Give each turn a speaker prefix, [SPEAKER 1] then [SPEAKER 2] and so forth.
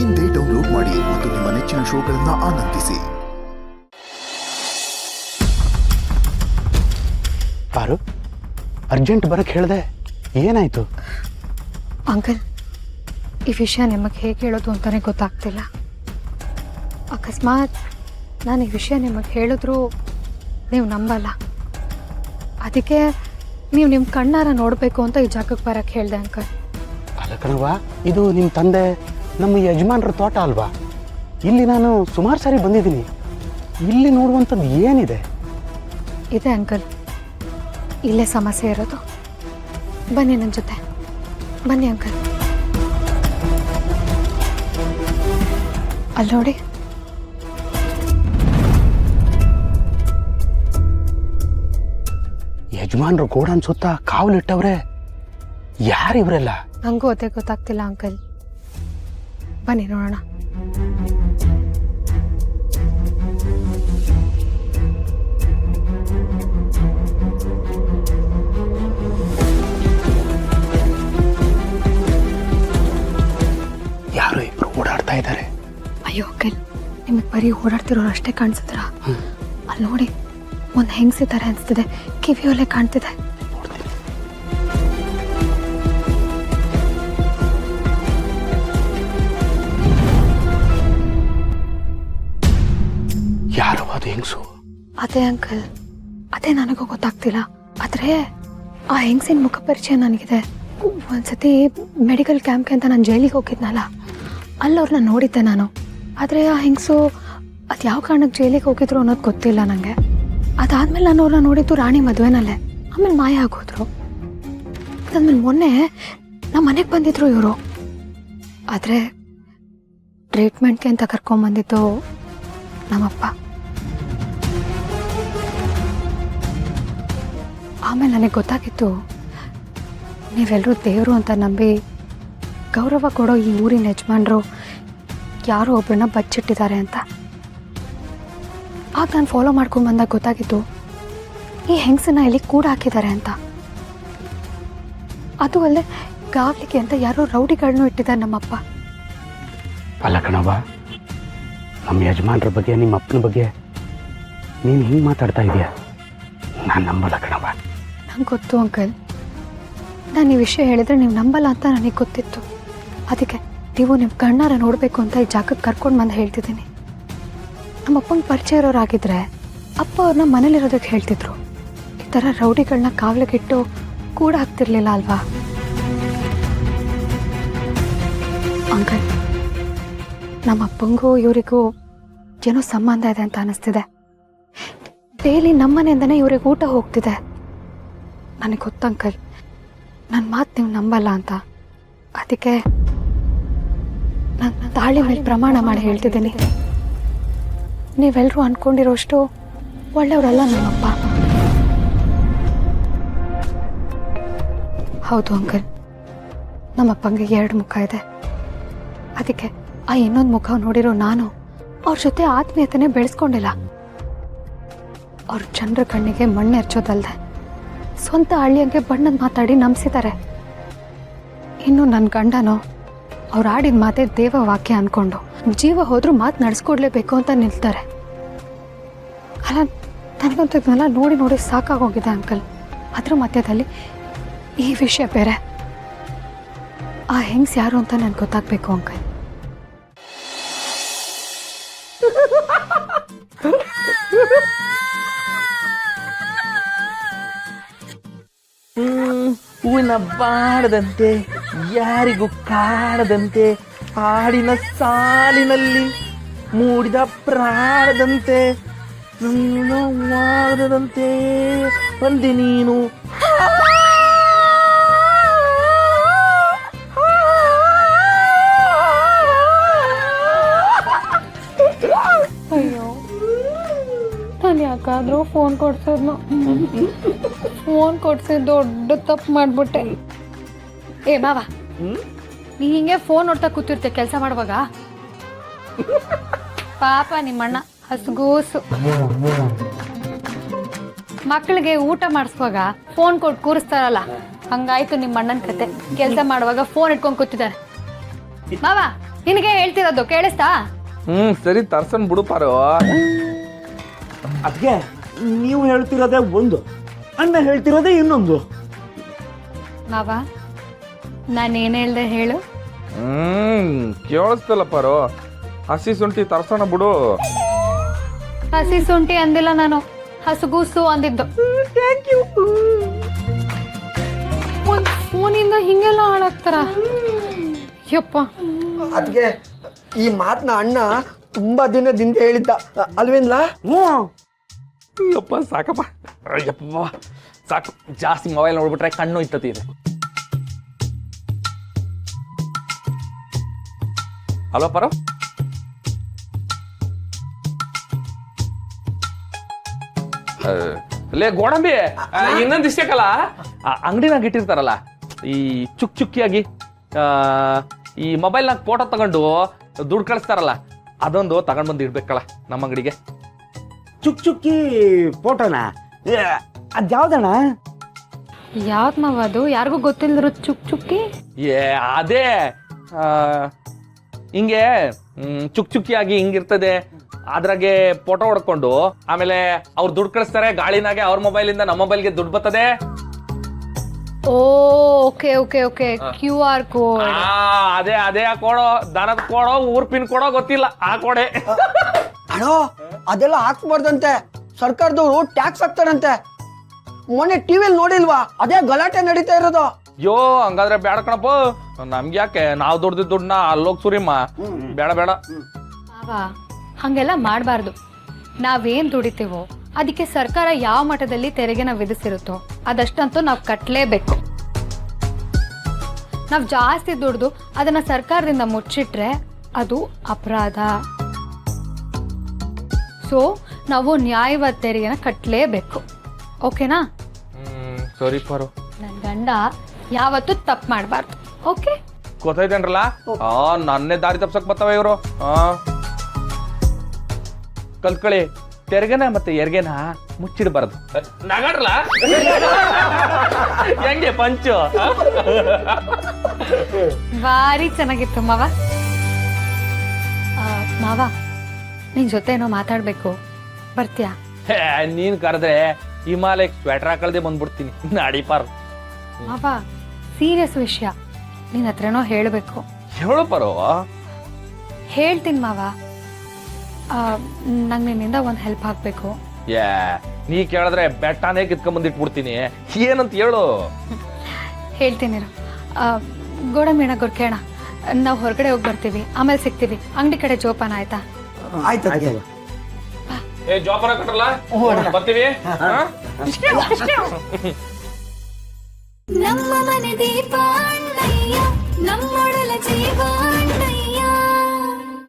[SPEAKER 1] ಇಂದೇ ಡೌನ್ಲೋಡ್ ಮಾಡಿ ಮತ್ತು ನಿಮ್ಮ ನೆಚ್ಚಿನ ಶೋಗಳನ್ನು ಆನಂದಿಸಿ.
[SPEAKER 2] ಪಾರು, ಅರ್ಜೆಂಟ್ ಬರಕ್ಕೆ ಹೇಳಿದೆ, ಏನಾಯ್ತು?
[SPEAKER 3] ಅಂಕಲ್, ಈ ವಿಷಯ ನಿಮಗೆ ಹೇಗೆ ಹೇಳೋದು ಅಂತಲೇ ಗೊತ್ತಾಗ್ತಿಲ್ಲ. ಅಕಸ್ಮಾತ್ ನಾನು ಈ ವಿಷಯ ನಿಮಗೆ ಹೇಳಿದ್ರು ನೀವು ನಂಬಲ್ಲ. ಅದಕ್ಕೆ ನೀವು ನಿಮ್ಮ ಕಣ್ಣಾರ ನೋಡಬೇಕು ಅಂತ ಈ ಜಾಗಕ್ಕೆ ಬರೋಕ್ಕೆ ಹೇಳಿದೆ ಅಂಕಲ್.
[SPEAKER 2] ಅಲ್ಲ ಕಣವ್ವ, ಇದು ನಿಮ್ಮ ತಂದೆ ನಮ್ಮ ಯಜಮಾನ್ರ ತೋಟ ಅಲ್ವಾ? ಇಲ್ಲಿ ನಾನು ಸುಮಾರು ಸಾರಿ ಬಂದಿದ್ದೀನಿ. ಇಲ್ಲಿ ನೋಡುವಂಥದ್ದು ಏನಿದೆ?
[SPEAKER 3] ಇದೆ ಅಂಕಲ್, ಇಲ್ಲೇ ಸಮಸ್ಯೆ ಇರೋದು. ಬನ್ನಿ ನನ್ನ ಜೊತೆ, ಬನ್ನಿ ಅಂಕಲ್. ಅಲ್ಲಿ ನೋಡಿ,
[SPEAKER 2] ಯಜಮಾನ್ರು ಗೋಡನ್ ಸುತ್ತ ಕಾವಲಿಟ್ಟವ್ರೆ. ಯಾರಿವ್ರೆಲ್ಲ?
[SPEAKER 3] ನನಗೂ ಅದೇ ಗೊತ್ತಾಗ್ತಿಲ್ಲ ಅಂಕಲ್. ಬನ್ನಿ ನೋಡೋಣ.
[SPEAKER 2] ಯಾರು ಇಬ್ರು ಓಡಾಡ್ತಾ ಇದ್ದಾರೆ.
[SPEAKER 3] ಅಯ್ಯೋ ಅಂಕಲ್, ನಿಮಗೆ ಬರೀ ಓಡಾಡ್ತಿರೋರು ಅಷ್ಟೇ ಕಾಣಿಸಿದ್ರ? ಅಲ್ಲಿ ನೋಡಿ, ಒಂದು ಹೆಂಗಸಿದ್ದಾರೆ ಅನಿಸ್ತಿದೆ, ಕಿವಿಯಲ್ಲೇ ಕಾಣ್ತಿದೆ.
[SPEAKER 2] ಯಾರು ಅದು ಹೆಂಗಸು?
[SPEAKER 3] ಅದೇ ಅಂಕಲ್, ಅದೇ ನನಗೂ ಗೊತ್ತಾಗ್ತಿಲ್ಲ. ಆದರೆ ಆ ಹೆಂಗಸಿನ ಮುಖ ಪರಿಚಯ ನನಗಿದೆ. ಒಂದ್ಸತಿ ಮೆಡಿಕಲ್ ಕ್ಯಾಂಪ್ಗೆ ಅಂತ ನಾನು ಜೈಲಿಗೆ ಹೋಗಿದ್ನಲ್ಲ, ಅಲ್ಲವ್ರನ್ನ ನೋಡಿದ್ದೆ ನಾನು. ಆದರೆ ಆ ಹೆಂಗಸು ಅದು ಯಾವ ಕಾರಣಕ್ಕೆ ಜೈಲಿಗೆ ಹೋಗಿದ್ರು ಅನ್ನೋದು ಗೊತ್ತಿಲ್ಲ ನನಗೆ. ಅದಾದಮೇಲೆ ನಾನು ಅವ್ರನ್ನ ನೋಡಿದ್ದು ರಾಣಿ ಮದುವೆನಲ್ಲೇ. ಆಮೇಲೆ ಮಾಯ ಆಗೋದ್ರು. ಅದಾದ್ಮೇಲೆ ಮೊನ್ನೆ ನಮ್ಮ ಮನೆಗೆ ಬಂದಿದ್ರು ಇವರು. ಆದರೆ ಟ್ರೀಟ್ಮೆಂಟ್ಗೆ ಅಂತ ಕರ್ಕೊಂಬಂದಿದ್ದು ನಮ್ಮಪ್ಪ. ಆಮೇಲೆ ನನಗೆ ಗೊತ್ತಾಗಿತ್ತು, ನೀವೆಲ್ಲರೂ ದೇವರು ಅಂತ ನಂಬಿ ಗೌರವ ಕೊಡೋ ಈ ಊರಿನ ಯಜಮಾನ್ರು ಯಾರೋ ಒಬ್ಬರನ್ನ ಬಚ್ಚಿಟ್ಟಿದ್ದಾರೆ ಅಂತ. ಆಗ ನಾನು ಫಾಲೋ ಮಾಡ್ಕೊಂಡು ಬಂದಾಗ ಗೊತ್ತಾಗಿತ್ತು, ಈ ಹೆಂಗಸನ್ನ ಇಲ್ಲಿ ಕೂಡ ಹಾಕಿದ್ದಾರೆ ಅಂತ. ಅದು ಅಲ್ಲದೆ ಗಾವ್ಲಿಗೆ ಅಂತ ಯಾರೋ ರೌಡಿಗಳನ್ನೂ ಇಟ್ಟಿದ್ದಾರೆ ನಮ್ಮಪ್ಪ.
[SPEAKER 2] ಅಲ್ಲ ಕಣವ್ವ, ನಮ್ಮ ಯಜಮಾನ್ರ ಬಗ್ಗೆ, ನಿಮ್ಮ ಅಪ್ಪನ ಬಗ್ಗೆ ನೀನು ಹಿಂಗೆ ಮಾತಾಡ್ತಾ ಇದೀಯ? ನಾನು ನಂಬಲ್ಲ ಕಣವ್ವ.
[SPEAKER 3] ನಂಗೆ ಗೊತ್ತು ಅಂಕಲ್, ನಾನು ಈ ವಿಷಯ ಹೇಳಿದ್ರೆ ನೀವು ನಂಬಲ್ಲ ಅಂತ ನನಗೆ ಗೊತ್ತಿತ್ತು. ಅದಕ್ಕೆ ನೀವು ನಿಮ್ಮ ಕಣ್ಣಾರ ನೋಡಬೇಕು ಅಂತ ಈ ಜಾಗಕ್ಕೆ ಕರ್ಕೊಂಡು ಬಂದು ಹೇಳ್ತಿದ್ದೀನಿ. ನಮ್ಮ ಅಪ್ಪಂಗೆ ಪರಿಚಯ ಇರೋರಾಗಿದ್ದರೆ ಅಪ್ಪ ಅವ್ರನ್ನ ಮನೇಲಿರೋದಕ್ಕೆ ಹೇಳ್ತಿದ್ರು. ಈ ಥರ ರೌಡಿಗಳನ್ನ ಕಾವಲಿಗಿಟ್ಟು ಕೂಡ ಹಾಕ್ತಿರ್ಲಿಲ್ಲ ಅಲ್ವಾ ಅಂಕಲ್? ನಮ್ಮ ಅಪ್ಪಂಗೂ ಇವರಿಗೂ ಏನೋ ಸಂಬಂಧ ಇದೆ ಅಂತ ಅನ್ನಿಸ್ತಿದೆ. ಡೈಲಿ ನಮ್ಮನೆಯಿಂದನೇ ಇವ್ರಿಗೆ ಊಟ ಹೋಗ್ತಿದೆ. ನನಗೆ ಗೊತ್ತಂಕಲ್, ನನ್ನ ಮಾತು ನೀವು ನಂಬಲ್ಲ ಅಂತ. ಅದಕ್ಕೆ ನನ್ನ ತಾಳಿ ಮೇಲೆ ಪ್ರಮಾಣ ಮಾಡಿ ಹೇಳ್ತಿದ್ದೀನಿ, ನೀವೆಲ್ಲರೂ ಅಂದ್ಕೊಂಡಿರೋಷ್ಟು ಒಳ್ಳೆಯವರಲ್ಲ ನಮ್ಮಪ್ಪ. ಹೌದು ಅಂಕಲ್, ನಮ್ಮಪ್ಪಂಗೆ 2 ಮುಖ ಇದೆ. ಅದಕ್ಕೆ ಆ ಇನ್ನೊಂದು ಮುಖ ನೋಡಿರೋ ನಾನು ಅವ್ರ ಜೊತೆ ಆತ್ಮೀಯತೆನೇ ಬೆಳೆಸ್ಕೊಂಡಿಲ್ಲ. ಅವ್ರ ಜನರ ಕಣ್ಣಿಗೆ ಮಣ್ಣು ಎರಚೋದಲ್ದೆ ಸ್ವಂತ ಹಳ್ಳಿಯಂಗೆ ಬಣ್ಣದ ಮಾತಾಡಿ ನಂಬಿಸಿದ್ದಾರೆ. ಇನ್ನು ನನ್ನ ಗಂಡನೋ ಅವ್ರು ಆಡಿದ ಮಾತೆ ದೇವ ವಾಕ್ಯ ಅಂದ್ಕೊಂಡು ಜೀವ ಹೋದ್ರೂ ಮಾತು ನಡೆಸ್ಕೊಡ್ಲೇಬೇಕು ಅಂತ ನಿಲ್ತಾರೆ. ಅಲ್ಲ, ನನಗಂತೂ ಇದನ್ನೆಲ್ಲ ನೋಡಿ ನೋಡಿ ಸಾಕಾಗೋಗಿದೆ ಅಂಕಲ್. ಅದ್ರ ಮಧ್ಯದಲ್ಲಿ ಈ ವಿಷಯ ಬೇರೆ. ಆ ಹೆಂಗ್ಸ್ ಯಾರು ಅಂತ ನನಗೆ ಗೊತ್ತಾಗಬೇಕು ಅಂಕಲ್.
[SPEAKER 4] ಹೂವಿನ ಬಾಡದಂತೆ, ಯಾರಿಗೂ ಕಾಡದಂತೆ, ಹಾಡಿನ ಸಾಲಿನಲ್ಲಿ ಮೂಡಿದ ಪ್ರಾಣದಂತೆ, ನನ್ನ ವಾದದಂತೆ ಬಂದೆ ನೀನು.
[SPEAKER 3] ಅಯ್ಯೋ, ನಾನು ಯಾಕಾದ್ರೂ ಫೋನ್ ಕೊಡ್ಸಿದ್ನು. ಫೋನ್ ಕೊಡ್ಸಿ ದೊಡ್ಡ ತಪ್ಪು ಮಾಡ್ಬಿಟ್ಟೆ. ಏ ಬಾವ, ನೀ ಹಿಂಗೆ ಫೋನ್ ನೋಡ್ತಾ ಕೂತಿರ್ತೆ ಕೆಲಸ ಮಾಡುವಾಗ. ಪಾಪ ನಿಮ್ಮಣ್ಣ ಹಸ್ಗೂಸು. ಮಕ್ಕಳಿಗೆ ಊಟ ಮಾಡಿಸುವಾಗ ಫೋನ್ ಕೊಟ್ಟು ಕೂರಿಸ್ತಾರಲ್ಲ, ಹಂಗಾಯ್ತು ನಿಮ್ಮ ಅಣ್ಣನ ಕತೆ. ಕೆಲಸ ಮಾಡುವಾಗ ಫೋನ್ ಇಟ್ಕೊಂಡು ಕೂತಿದ್ದಾರೆ. ಬಾವ ನಿನಗೆ ಹೇಳ್ತಿರೋದು ಕೇಳಿಸ್ತಾ?
[SPEAKER 4] ಸರಿ ತರ್ಸನ್ ಬಿಡು ಪಾರು.
[SPEAKER 5] ಅದಕ್ಕೆ ನೀವು ಹೇಳ್ತಿರೋದೇ ಒಂದು, ಅಣ್ಣ ಹೇಳ್ತಿರೋದೇ ಇನ್ನೊಂದು.
[SPEAKER 3] ಮಾವ ನಾನೇನು ಹೇಳ್ದೆ ಹೇಳು?
[SPEAKER 4] ಕೇಳಿಸ್ತಲ್ಲ ಪಾರು. ಹಸಿ ಶುಂಠಿ ತರ್ಸೋಣ ಬಿಡು.
[SPEAKER 3] ಹಸಿ ಶುಂಠಿ ಅಂದಿಲ್ಲ ನಾನು, ಹಸುಗೂಸು ಅಂದಿದ್ದು. ಒಂದ್ ಫೋನಿಂದ ಹಿಂಗೆಲ್ಲ ಹಾಳಾಗ್ತಾರ? ಯಪ್ಪ,
[SPEAKER 6] ಅದಕ್ಕೆ ಈ ಮಾತನ್ನ ಅಣ್ಣ ತುಂಬಾ ದಿನದಿಂದ ಹೇಳಿದ್ದ ಅಲ್ವೇನ್ಲ?
[SPEAKER 4] ಯಪ್ಪ ಸಾಕಪ್ಪ, ಯಪ್ಪ ಸಾಕು. ಜಾಸ್ತಿ ಮೊಬೈಲ್ ನೋಡ್ಬಿಟ್ರೆ ಕಣ್ಣು ಇತ್ತತಿ ಇದೆ. ಅಲ್ವಾ ಪಾರು? ಲೇ ಗೋಡಂಬಿ, ಇನ್ನೊಂದು ಇಷ್ಟಕ್ಕಲ್ಲ, ಅಂಗಡಿನಾಗ ಇಟ್ಟಿರ್ತಾರಲ್ಲ ಈ ಚುಕ್ಕಿಯಾಗಿ ಈ ಮೊಬೈಲ್ನಾಗ ಫೋಟೋ ತಗೊಂಡು ದುಡ್ಡು ಕಳಿಸ್ತಾರಲ್ಲ, ಅದೊಂದು ತಗೊಂಡ್ ಬಂದು ಇಡ್ಬೇಕಲ್ಲ ನಮ್ಮ ಅಂಗಡಿಗೆ.
[SPEAKER 5] ಚುಕ್ಕಿ ಫೋಟೋನ? ಅದ್ಯಾವ್ದಣ್ಣ?
[SPEAKER 3] ಯಾವ್ದು ಮಾವ ಅದು? ಯಾರಿಗೂ ಗೊತ್ತಿಲ್ಲದ್ರು ಚುಕ್ಕಿ?
[SPEAKER 4] ಅದೇ ಹಿಂಗೆ ಚುಕ್ಕಿಯಾಗಿ ಹಿಂಗಿರ್ತದೆ, ಅದ್ರಾಗೆ ಫೋಟೋ ಹೊಡ್ಕೊಂಡು ಆಮೇಲೆ ಅವ್ರು ದುಡ್ಡು ಕಳಿಸ್ತಾರೆ ಗಾಳಿನಾಗೆ, ಅವ್ರ ಮೊಬೈಲಿಂದ ನಮ್ಮ ಮೊಬೈಲ್ಗೆ ದುಡ್ಡು ಬರ್ತದೆ.
[SPEAKER 3] Okay okay okay, QR code.
[SPEAKER 4] ಅದೇ ಕೊಡೋ, ದನದ ಕೊಡೋ, ಊರ್ ಪಿನ್ ಕೊಡೋ ಗೊತ್ತಿಲ್ಲ, ಆ ಕೊಡೆ.
[SPEAKER 6] ಅಣ್ಣೋ ಅದೆಲ್ಲ ಹಾಕ್ಬಾರ್ದಂತೆ, ಸರ್ಕಾರದವರು ಟ್ಯಾಕ್ಸ್ ಹಾಕ್ತಾರಂತೆ. ಮೊನ್ನೆ ಟಿವಿಯಲ್ಲಿ ನೋಡಿಲ್ವಾ, ಅದೇ ಗಲಾಟೆ ನಡೀತಾ ಇರೋದು.
[SPEAKER 4] ಯೋ ಹಂಗಾದ್ರೆ ಬೇಡ ಕಣಪ್ಪ, ನಮ್ಗೆ ಯಾಕೆ, ನಾವು ದುಡ್ಡನ್ನ ಅಲ್ಲೋಗ್ ಸುರಿಮ್ಮ, ಬೇಡ ಬೇಡ.
[SPEAKER 3] ಮಾವ ಹಂಗೆಲ್ಲ ಮಾಡಬಾರ್ದು. ನಾವೇನ್ ದುಡಿತೀವೋ ಅದಕ್ಕೆ ಸರ್ಕಾರ ಯಾವ ಮಟ್ಟದಲ್ಲಿ ತೆರಿಗೆನ ವಿಧಿಸಿರುತ್ತೋ ಅದಷ್ಟಂತೂ ನಾವು ಕಟ್ಟಲೇಬೇಕು. ನಾವು ಜಾಸ್ತಿ ದುಡ್ದು ಅದನ್ನ ಸರ್ಕಾರದಿಂದ ಮುಚ್ಚಿಟ್ರೆ ಅದು ಅಪರಾಧ. ಸೊ ನಾವು ನ್ಯಾಯವಾದ ತೆರಿಗೆನ ಕಟ್ಟಲೇಬೇಕು. ಓಕೆನಾ?
[SPEAKER 4] ಸರಿ ಪಾರು.
[SPEAKER 3] ನನ್ನ ಗಂಡ ಯಾವತ್ತೂ ತಪ್ಪು ಮಾಡಬಾರ್ದು. ಓಕೆ?
[SPEAKER 4] ಗೊತ್ತೈತೇನ್ರಲ್ಲ, ನನ್ನೇ ದಾರಿ ತಪ್ಸಕ್ ಬರ್ತಾವ ಇವರು. ಕಲ್ತ್ಕೊಳ್ಳಿ, ತೆರಿಗೆನ ಮತ್ತೆ ಎರ್ಗೆನ ಮುಚ್ಚಿಡಬಾರ್ದು. ನಗಡ್ರಲ್ಲ ಹೆಂಗೆ ಪಂಚು?
[SPEAKER 3] ಭಾರಿ ಚೆನ್ನಾಗಿತ್ತು ಮಾವ. ಮಾವ ನಿನ್ ಜೊತೆ ಏನೋ ಮಾತಾಡ್ಬೇಕು, ಬರ್ತೀಯಾ?
[SPEAKER 4] ನೀನ್ ಕರೆದ್ರೆ ಹಿಮಾಲಯಕ್ಕೆ ಸ್ವೆಟರ್ ಹಾಕಳ್ದೆ ಬಂದ್ಬಿಡ್ತೀನಿ. ನಾಡಿ ಪಾರು.
[SPEAKER 3] ಮಾವ ಸೀರಿಯಸ್ ವಿಷಯ, ನಿನ್ನ ಹತ್ರನೋ ಹೇಳಬೇಕು.
[SPEAKER 4] ಹೇಳು ಪಾರು.
[SPEAKER 3] ಹೇಳ್ತೀನಿ ಮಾವ. ನಂಗೆ ನಿನ್ನಿಂದ ಒಂದು ಹೆಲ್ಪ್ ಆಗಬೇಕು.
[SPEAKER 4] ನೀ ಕೇಳಿದ್ರೆ ಬೆಟ್ಟನೇ ಕಿತ್ಕೊಂಡ್ ಬಂದಿಟ್ಬಿಡ್ತೀನಿ. ಏನಂತ ಹೇಳು?
[SPEAKER 3] ಹೇಳ್ತೀನಿ. ಗೋಡಂಬಿಣ ಗೊರ್ಕೇಣ, ನಾವು ಹೊರಗಡೆ ಹೋಗಿ ಬರ್ತೀವಿ, ಆಮೇಲೆ ಸಿಗ್ತೀವಿ. ಅಂಗಡಿ ಕಡೆ ಜೋಪಾನ, ಆಯ್ತಾ?
[SPEAKER 6] ಆಯ್ತು.
[SPEAKER 4] ಜೋಪಾನ ಕಟ್ರಲ್ಲ, ಬರ್ತೀವಿ.
[SPEAKER 7] ನಮ್ಮ ಮನೆ ದೀಪ ಅಣ್ಣಯ್ಯ, ನಮ್ಮೊಡಲ